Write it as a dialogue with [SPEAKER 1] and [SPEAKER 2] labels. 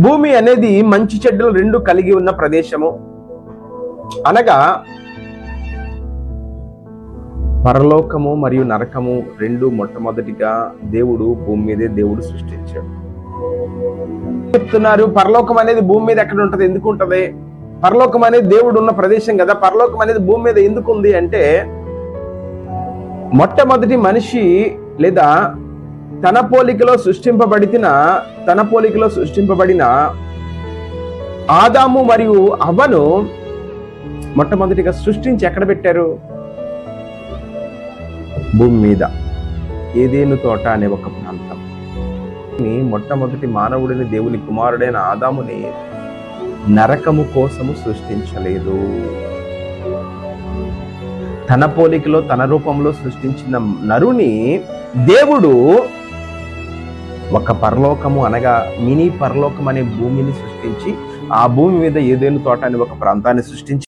[SPEAKER 1] భూమి అనేది మంచి చెడ్డలు రెండు కలిగి ఉన్న ప్రదేశము. అనగా పరలోకము మరియు నరకము రెండు మొట్టమొదటిగా దేవుడు భూమి మీదే దేవుడు సృష్టించాడు. చెప్తున్నారు పరలోకం అనేది భూమి మీద ఎక్కడ ఉంటది, ఎందుకు ఉంటది? పరలోకం అనేది దేవుడు ఉన్న ప్రదేశం కదా, పరలోకం అనేది భూమి మీద ఎందుకు ఉంది అంటే, మొట్టమొదటి మనిషి లేదా తన పోలికలో సృష్టింపబడిన ఆదాము మరియు హవ్వను మొట్టమొదటిగా సృష్టించి ఎక్కడ పెట్టారు? భూమి మీద ఏదేను తోట అనే ఒక ప్రాంతం. మొట్టమొదటి మానవుడిని, దేవుని కుమారుడైన ఆదాముని నరకము కోసము సృష్టించలేదు. తన పోలికలో తన రూపంలో సృష్టించిన నరుని దేవుడు ఒక పరలోకము అనగా మినీ పరలోకం అనే భూమిని సృష్టించి, ఆ భూమి మీద ఏదేను తోట అనే ఒక ప్రాంతాన్ని సృష్టించి